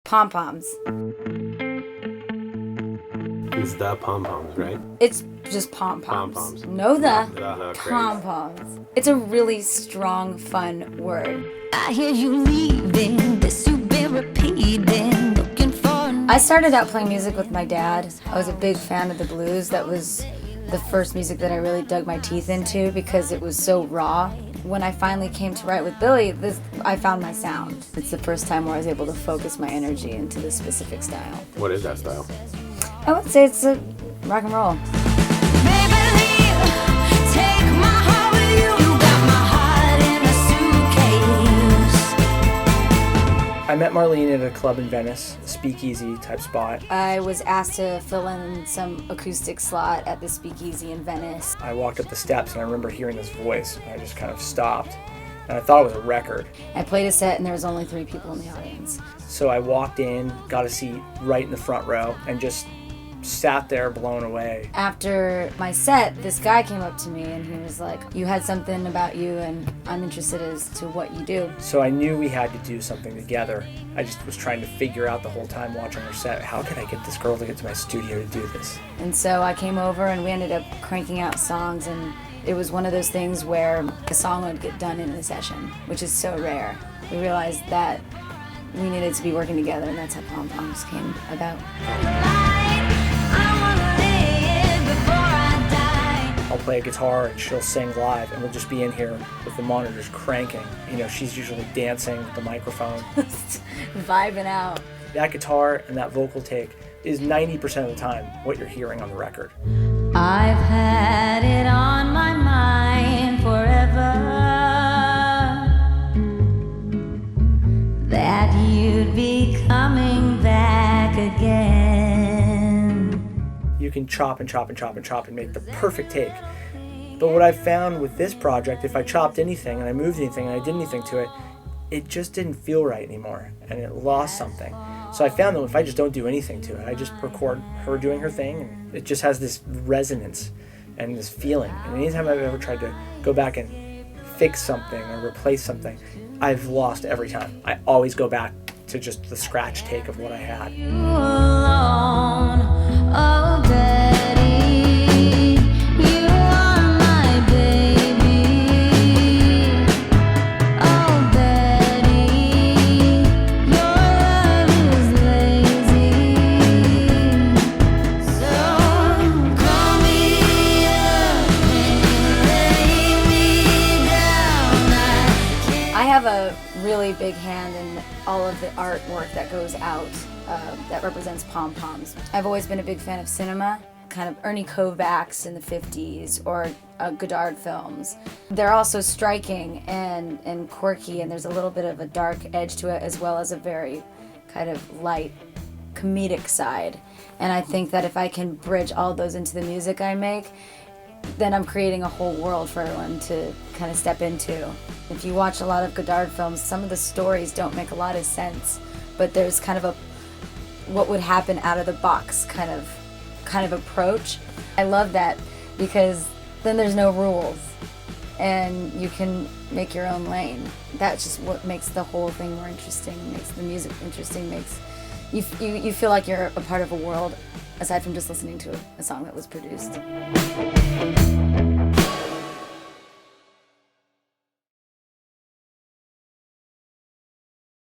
Pom Poms. It's the Pom Poms, right? It's just Pom Poms. Pom Poms. No, the crazy. Pom Poms. It's a really strong, fun word. I hear you leaving, this you've been repeating, looking for. I started out playing music with my dad. I was a big fan of the blues. That was the first music that I really dug my teeth into because it was so raw. When I finally came to write with Billy, I found my sound. It's the first time where I was able to focus my energy into this specific style. What is that style? I would say it's a rock and roll. I met Marlene at a club in Venice, a speakeasy type spot. I was asked to fill in some acoustic slot at the speakeasy in Venice. I walked up the steps and I remember hearing this voice and I just kind of stopped. And I thought it was a record. I played a set and there was only 3 people in the audience. So I walked in, got a seat right in the front row and just sat there blown away. After my set, this guy came up to me and he was like, "You had something about you and I'm interested as to what you do." So I knew we had to do something together. I just was trying to figure out the whole time watching her set, how could I get this girl to get to my studio to do this? And so I came over and we ended up cranking out songs, and it was one of those things where a song would get done in a session, which is so rare. We realized that we needed to be working together, and that's how Pom Poms came about. I'll play a guitar and she'll sing live and we'll just be in here with the monitors cranking. You know, she's usually dancing with the microphone. Vibing out. That guitar and that vocal take is 90% of the time what you're hearing on the record. I've had it on my mind forever that you'd be coming back again. You can chop and chop and chop and chop and make the perfect take. But what I found with this project, if I chopped anything and I moved anything and I did anything to it, it just didn't feel right anymore and it lost something. So I found that if I just don't do anything to it, I just record her doing her thing, and it just has this resonance and this feeling. And anytime I've ever tried to go back and fix something or replace something, I've lost every time. I always go back to just the scratch take of what I had. You alone, oh Daddy, you are my baby. Oh Daddy, your love is lazy. So call me up and lay me down. I have a really big hand in all of the artwork that goes out that represents Pom Poms. I've always been a big fan of cinema, kind of Ernie Kovacs in the 50s or Godard films. They're also striking and quirky, and there's a little bit of a dark edge to it as well as a very kind of light comedic side. And I think that if I can bridge all those into the music I make, then I'm creating a whole world for everyone to kind of step into. If you watch a lot of Godard films, some of the stories don't make a lot of sense, but there's kind of a what would happen out of the box kind of approach. I love that because then there's no rules and you can make your own lane. That's just what makes the whole thing more interesting, makes the music interesting, makes you feel like you're a part of a world aside from just listening to a song that was produced.